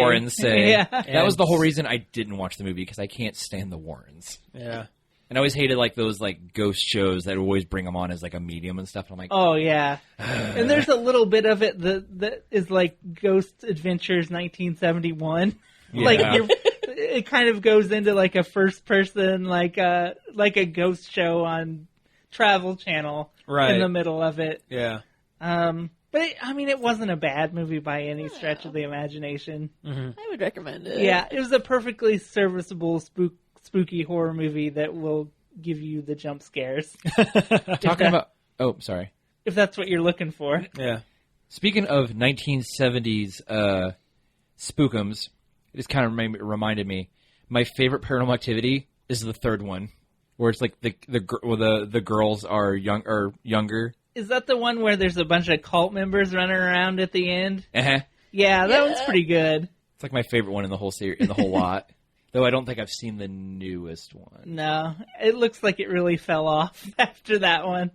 Yeah. Yeah. That was the whole reason I didn't watch the movie, because I can't stand the Warrens. Yeah. And I always hated like those like ghost shows that would always bring them on as like a medium and stuff. And I'm like, oh yeah, and there's a little bit of it that is like Ghost Adventures 1971. Yeah. Like it kind of goes into like a first person like a ghost show on Travel Channel Right. in the middle of it. Yeah. But it wasn't a bad movie by any stretch of the imagination. I would recommend it. Yeah, it was a perfectly serviceable spooky horror movie that will give you the jump scares. talking about... Oh, sorry. If that's what you're looking for. Yeah. Speaking of 1970s spookums, it just kind of reminded me, my favorite Paranormal Activity is the third one, where it's like the girls are younger. Is that the one where there's a bunch of cult members running around at the end? Uh-huh. Yeah, that one's pretty good. It's like my favorite one in the whole series, in the whole lot. Though I don't think I've seen the newest one. No, it looks like it really fell off after that one.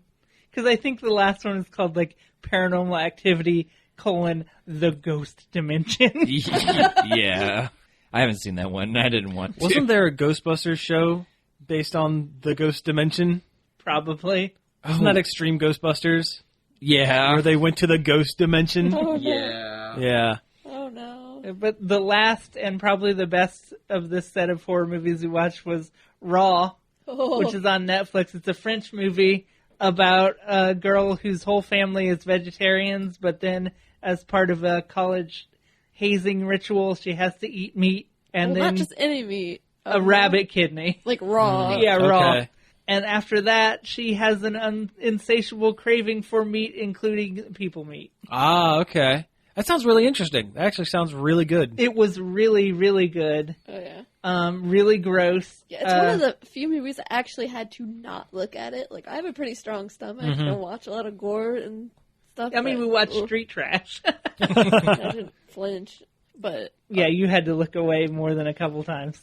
Because I think the last one is called like Paranormal Activity: The Ghost Dimension. Yeah. I haven't seen that one. I didn't want to. Wasn't there a Ghostbusters show based on the ghost dimension. Probably. Isn't that Extreme Ghostbusters? Yeah. Where they went to the ghost dimension? Oh, no. Yeah. Yeah. Oh, no. But the last and probably the best of this set of horror movies we watched was Raw, which is on Netflix. It's a French movie about a girl whose whole family is vegetarians, but then as part of a college hazing ritual, she has to eat meat. And then not just any meat. A rabbit kidney. Like raw. Yeah, raw. Okay. And after that, she has an insatiable craving for meat, including people meat. Ah, okay. That sounds really interesting. That actually sounds really good. It was really, really good. Oh, yeah. Really gross. Yeah, it's one of the few movies I actually had to not look at it. Like, I have a pretty strong stomach. I don't watch a lot of gore and stuff. I mean, we watched Street Trash. I didn't flinch, but... Yeah, you had to look away more than a couple times.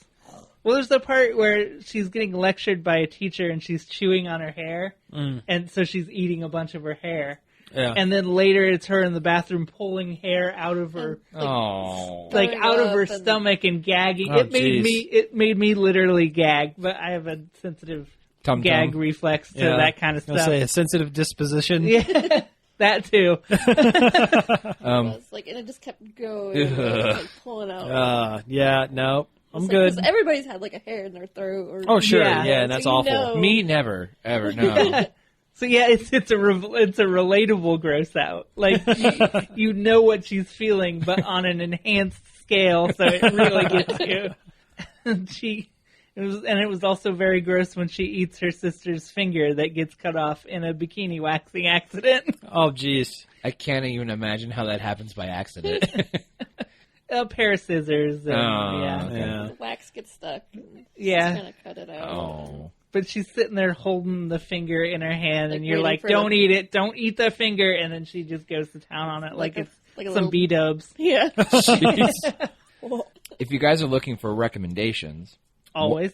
Well, there's the part where she's getting lectured by a teacher and she's chewing on her hair. And so she's eating a bunch of her hair. Yeah. And then later it's her in the bathroom pulling hair out of her... Like out of her stomach and gagging. Oh, it made me literally gag, but I have a sensitive gag reflex to that kind of stuff. I'll say a sensitive disposition. Yeah, that too. And it just kept going, like pulling out. Yeah, no, I'm It's good. 'cause everybody's had like a hair in their throat. Or, Oh, sure, Yeah. yeah, and that's So you awful. know. Me, never. Ever, no. So yeah, it's a relatable gross out. Like you know what she's feeling, but on an enhanced scale, so it really gets you. And it was also very gross when she eats her sister's finger that gets cut off in a bikini waxing accident. Oh, jeez. I can't even imagine how that happens by accident. A pair of scissors. And, Yeah. The wax gets stuck. And Yeah. kind of cut it out. Oh. But she's sitting there holding the finger in her hand, Like and you're waiting like, for "Don't the- eat it! Don't eat the finger!" And then she just goes to town on it like it's like a some little- B-dubs. Yeah. Jeez. If you guys are looking for recommendations, Always.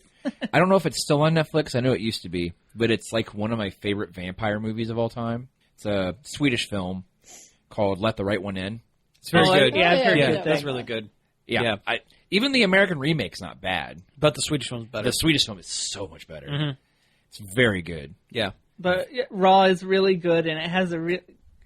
I don't know if it's still on Netflix. I know it used to be, but it's like one of my favorite vampire movies of all time. It's a Swedish film called Let the Right One In. It's very good. Yeah, I've heard Yeah, good that's things. really good. Yeah. Even the American remake's not bad. But the Swedish one's better. The Swedish film is so much better. It's very good. Yeah. But yeah, Raw is really good, and it has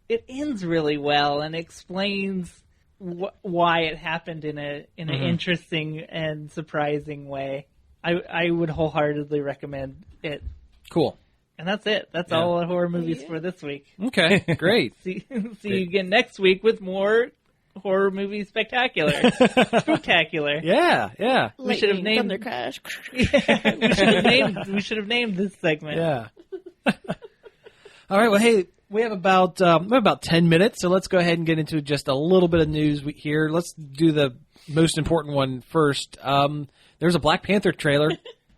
it ends really well and explains why it happened in an interesting and surprising way. I would wholeheartedly recommend it. Cool. And that's it. That's all the horror movies for this week. Okay, great. See you again next week with more horror movie spectacular. Spooktacular. Yeah. We should have named Thunder Crash. we should have named this segment. Yeah. All right. Well, hey, we have about 10 minutes, so let's go ahead and get into just a little bit of news here. Let's do the most important one first. There's a Black Panther trailer,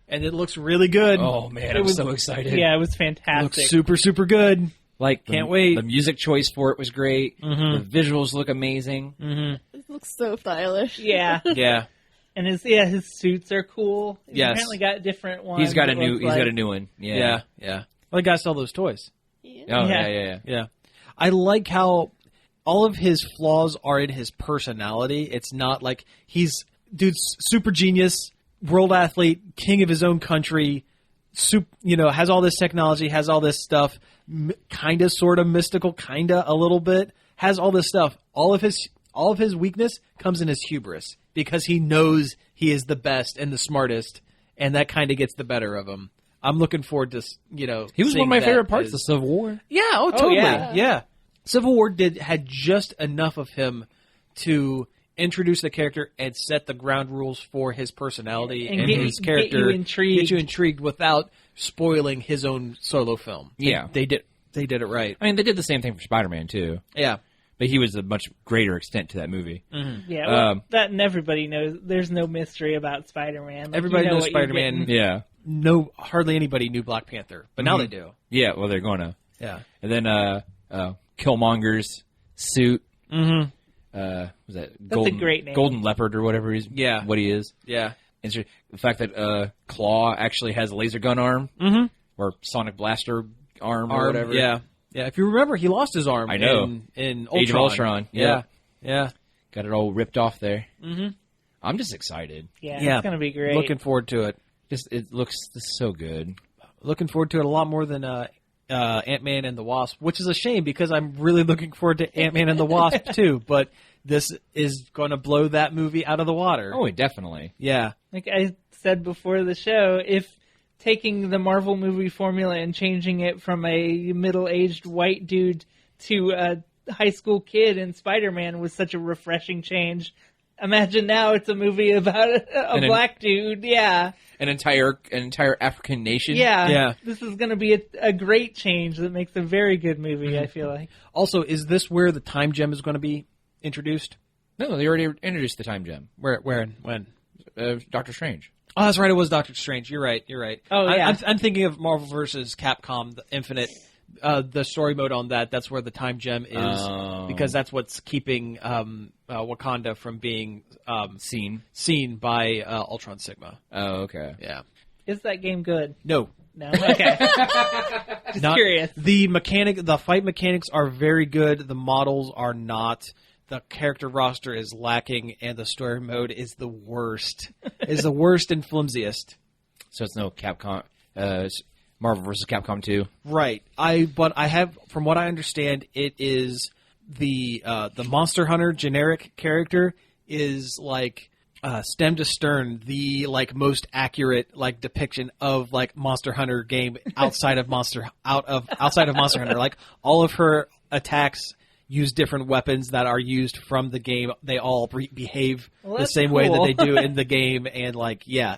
and it looks really good. Oh, man, I'm so excited. Yeah, it was It fantastic. looks super, super good. Like, Can't wait. The music choice for it was great. The visuals look amazing. It looks so stylish. Yeah. Yeah. And his suits are cool. He's Yes. apparently got different ones. He's got a it new looks like. one. Yeah. Well, he got to sell those toys. Oh, Yeah. yeah. Yeah. I like how all of his flaws are in his personality. It's not like dude's super genius, world athlete, king of his own country, has all this technology, has all this stuff, kind of, sort of mystical, kind of, a little bit, has all this stuff. All of his weakness comes in his hubris because he knows he is the best and the smartest, and that kind of gets the better of him. I'm looking forward to, He was seeing one of my that favorite parts as- of Civil War. Yeah, totally. yeah. Civil War had just enough of him to introduce the character and set the ground rules for his personality and his character. Get you intrigued without spoiling his own solo film. Yeah. They did it right. I mean, they did the same thing for Spider-Man, too. Yeah. But he was a much greater extent to that movie. Yeah, well, that and everybody knows. There's no mystery about Spider-Man. Like, Everybody you know knows what you're Spider-Man. getting. Yeah. No, hardly anybody knew Black Panther, but now they do. Yeah, well, they're going to. Yeah. And then Killmonger's suit. Was that a great name. Golden Leopard or whatever what he is. Yeah. And so the fact that Claw actually has a laser gun arm or Sonic Blaster arm or whatever. Yeah. Yeah. If you remember, he lost his arm. I know. In Age of Ultron. Yeah. Yeah. Got it all ripped off there. I'm just excited. Yeah, Yeah. it's gonna be great. Looking forward to it. It looks so good. Looking forward to it a lot more than Ant-Man and the Wasp, which is a shame because I'm really looking forward to Ant-Man and the Wasp too. But this is going to blow that movie out of the water. Oh, definitely. Yeah. Like I said before the show, if taking the Marvel movie formula and changing it from a middle-aged white dude to a high school kid in Spider-Man was such a refreshing change, imagine now it's a movie about a black dude. Yeah. An entire African nation. Yeah. This is going to be a great change that makes a very good movie, I feel like. Also, is this where the time gem is going to be introduced? No, they already introduced the time gem. Where and when? Doctor Strange. Oh, that's right. It was Doctor Strange. You're right. Oh, yeah. I'm thinking of Marvel vs. Capcom, the Infinite, the story mode on that. That's where the time gem is because that's what's keeping Wakanda from being seen by Ultron Sigma. Oh, okay. Yeah. Is that game good? No. No? Okay. Just curious. The fight mechanics are very good. The models are not. The character roster is lacking, and the story mode is the worst. Is the worst and flimsiest. So it's no Capcom, Marvel vs. Capcom 2. Right. But I have, from what I understand, it is the Monster Hunter generic character is like stem to stern the like most accurate like depiction of like Monster Hunter game outside of Monster Hunter. Like all of her attacks use different weapons that are used from the game. They all behave the same way that they do in the game, and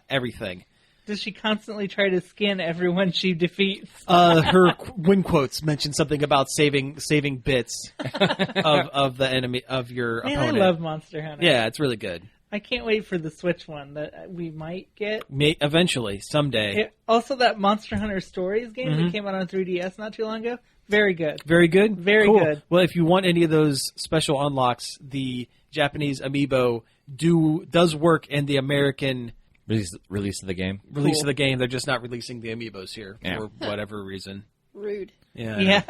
everything. Does she constantly try to skin everyone she defeats? Her win quotes mention something about saving bits of the enemy of your opponent. I love Monster Hunter. Yeah, it's really good. I can't wait for the Switch one that we might get. Eventually, someday. Also, that Monster Hunter Stories game that came out on 3DS not too long ago. Very good. Very good? Very cool. good. Well, if you want any of those special unlocks, the Japanese amiibo does work in the American release of the game. Release of the game. They're just not releasing the amiibos here for whatever reason. Rude. Yeah.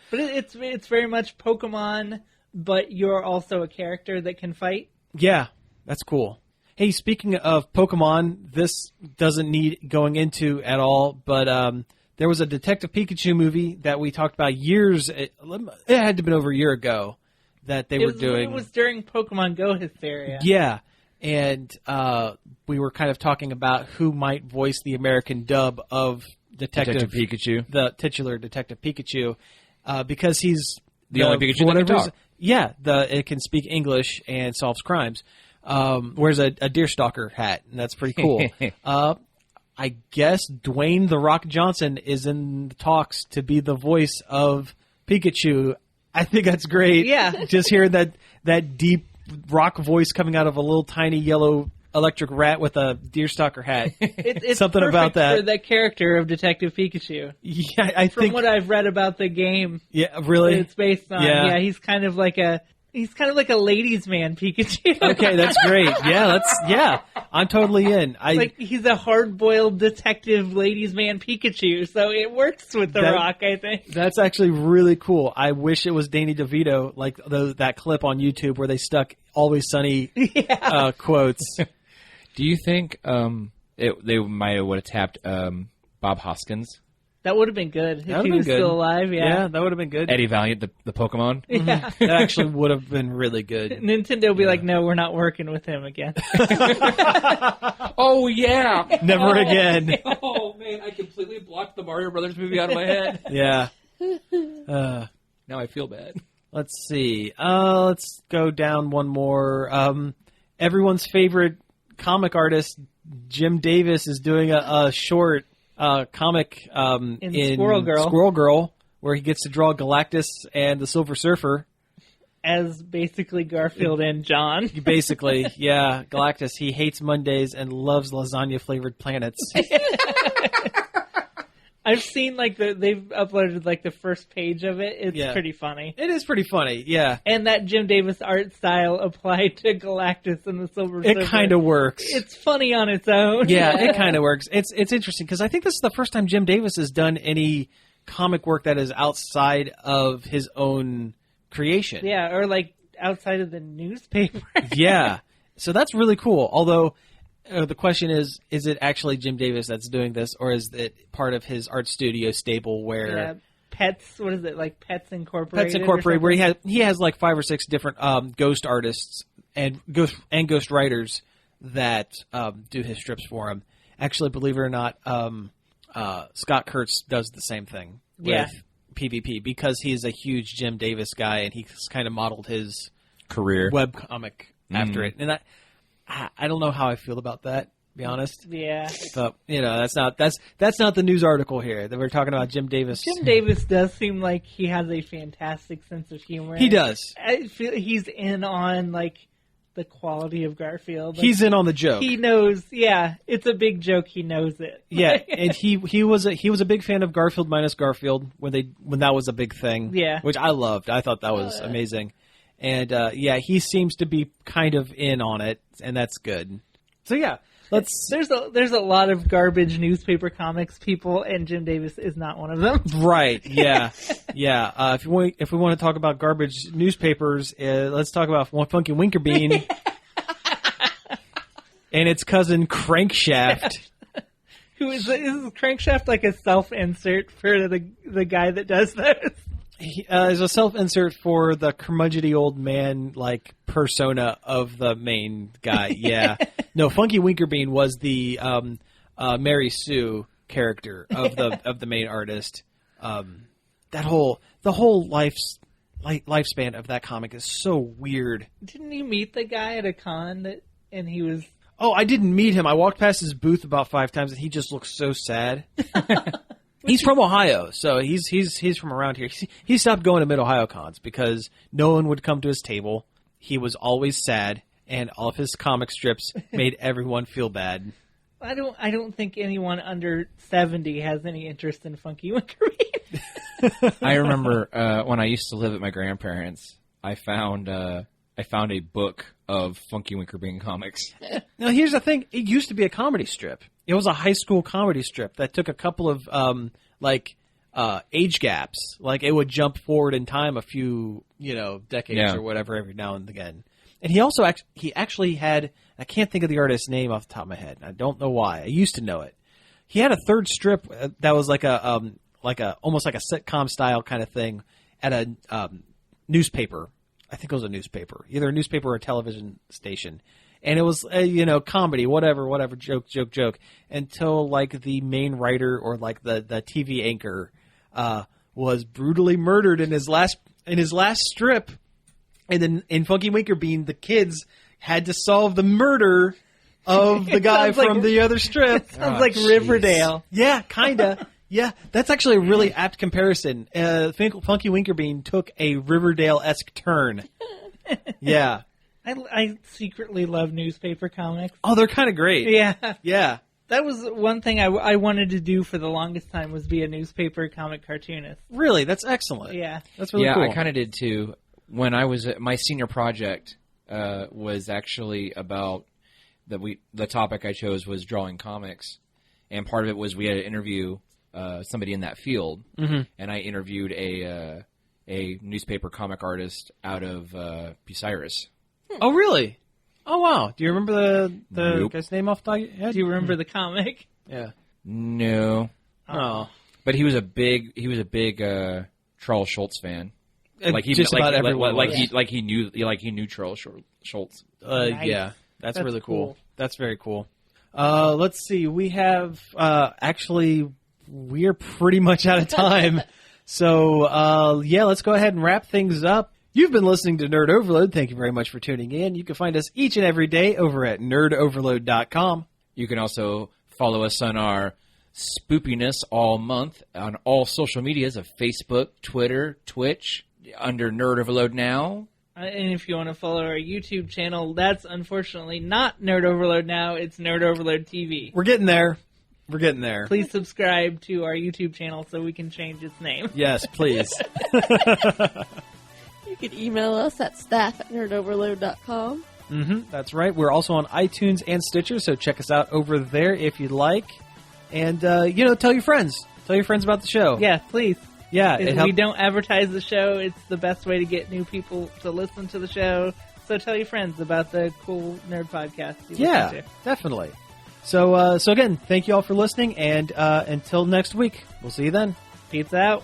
But it's very much Pokemon, but you're also a character that can fight. Yeah, that's cool. Hey, speaking of Pokemon, this doesn't need going into at all, but there was a Detective Pikachu movie that we talked about years. It had to have been over a year ago that they were doing. It was during Pokemon Go hysteria. Yeah, and we were kind of talking about who might voice the American dub of Detective Pikachu, the titular Detective Pikachu, because he's the only Pikachu that can talk. Yeah, it can speak English and solves crimes. Wears a Deerstalker hat, and that's pretty cool. I guess Dwayne "The Rock" Johnson is in the talks to be the voice of Pikachu. I think that's great. Yeah. Just hearing that deep rock voice coming out of a little tiny yellow electric rat with a Deerstalker hat. It's something about that. For the character of Detective Pikachu. Yeah, I think. From what I've read about the game. Yeah, really? It's based on. Yeah, he's kind of like a ladies' man Pikachu. Okay, that's great. Yeah, I'm totally in. He's a hard-boiled detective ladies' man Pikachu, so it works with The Rock, I think. That's actually really cool. I wish it was Danny DeVito, like that clip on YouTube where they stuck Always Sunny quotes. Do you think they might have would have tapped Bob Hoskins? That would have been good if he was still alive. Yeah, that would have been good. Eddie Valiant, the Pokemon. Yeah, that actually would have been really good. Nintendo would be like, "No, we're not working with him again." Oh yeah, never again. Oh man, I completely blocked the Mario Brothers movie out of my head. Yeah. Now I feel bad. Let's see. Let's go down one more. Everyone's favorite comic artist, Jim Davis, is doing a short comic in Squirrel Girl, where he gets to draw Galactus and the Silver Surfer. As basically Garfield and John. Basically, yeah. Galactus, he hates Mondays and loves lasagna-flavored planets. I've seen they've uploaded the first page of it. It's pretty funny. It is pretty funny, yeah. And that Jim Davis art style applied to Galactus and the Silver Surfer. It kind of works. It's funny on its own. Yeah, it kind of works. It's interesting because I think this is the first time Jim Davis has done any comic work that is outside of his own creation. Yeah, or outside of the newspaper. Yeah. So that's really cool. Although the question is it actually Jim Davis that's doing this, or is it part of his art studio stable where... Yeah. Pets, what is it, like Pets Incorporated? Pets Incorporated, where he has like 5 or 6 different ghost artists and ghost writers that do his strips for him. Actually, believe it or not, Scott Kurtz does the same thing with PvP because he's a huge Jim Davis guy and he's kind of modeled his career webcomic after it. And I don't know how I feel about that. Be honest. Yeah. But that's not the news article here. That we're talking about Jim Davis. Jim Davis does seem like he has a fantastic sense of humor. He does. I feel he's in on like the quality of Garfield. Like, he's in on the joke. He knows. Yeah, it's a big joke. He knows it. Yeah, and he was a big fan of Garfield minus Garfield when that was a big thing. Yeah, which I loved. I thought that was amazing. And he seems to be kind of in on it, and that's good. So yeah. There's a lot of garbage newspaper comics people, and Jim Davis is not one of them. Right? Yeah, yeah. If we want to talk about garbage newspapers, let's talk about Funky Winkerbean and its cousin Crankshaft. Is Crankshaft like a self-insert for the guy that does those? Is a self-insert for the curmudgeony old man like persona of the main guy. Yeah, no, Funky Winkerbean was the Mary Sue character of the main artist. The whole lifespan of that comic is so weird. Didn't you meet the guy at a con and he was? Oh, I didn't meet him. I walked past his booth about 5 times, and he just looked so sad. He's from Ohio, so he's from around here. He stopped going to Mid-Ohio cons because no one would come to his table. He was always sad, and all of his comic strips made everyone feel bad. I don't think anyone under 70 has any interest in Funky Winkerbean. I remember when I used to live at my grandparents', I found a book of Funky Winkerbean comics. Now here's the thing: it used to be a comedy strip. It was a high school comedy strip that took a couple of age gaps. Like it would jump forward in time a few decades or whatever every now and again. And he also actually had, I can't think of the artist's name off the top of my head. I don't know why. I used to know it. He had a third strip that was like a almost like a sitcom style kind of thing at a newspaper. I think it was a newspaper, either a newspaper or a television station. And it was, comedy, whatever, joke, until, like, the main writer or, like, the TV anchor was brutally murdered in his last strip. And then in Funky Winkerbean, the kids had to solve the murder of the guy from the other strip. Sounds like Riverdale. Yeah, kinda. Yeah, that's actually a really apt comparison. Funky Winkerbean took a Riverdale-esque turn. Yeah. I secretly love newspaper comics. Oh, they're kind of great. Yeah. Yeah. That was one thing I wanted to do for the longest time was be a newspaper comic cartoonist. Really? That's excellent. Yeah. That's really cool. Yeah, I kind of did too. When I was my senior project was actually about the topic I chose was drawing comics, and part of it was we had to interview somebody in that field, and I interviewed a newspaper comic artist out of Bucyrus. Oh, really? Oh, wow. Do you remember the guy's name off the head? Do you remember the comic? Yeah. No. Oh. But he was a big Charles Schultz fan. Like he just about everyone. He knew Charles Schultz. Nice. Yeah. That's really cool. That's very cool. Let's see. We have actually we're pretty much out of time. So let's go ahead and wrap things up. You've been listening to Nerd Overload. Thank you very much for tuning in. You can find us each and every day over at nerdoverload.com. You can also follow us on our spoopiness all month on all social medias of Facebook, Twitter, Twitch, under Nerd Overload Now. And if you want to follow our YouTube channel, that's unfortunately not Nerd Overload Now. It's Nerd Overload TV. We're getting there. Please subscribe to our YouTube channel so we can change its name. Yes, please. You can email us at staff@nerdoverload.com. That's right. We're also on iTunes and Stitcher, so check us out over there if you'd like. And, tell your friends. Tell your friends about the show. Yeah, please. Yeah. We don't advertise the show. It's the best way to get new people to listen to the show. also tell your friends about the cool nerd podcast. Yeah, definitely. So again, thank you all for listening, and until next week, we'll see you then. Peace out.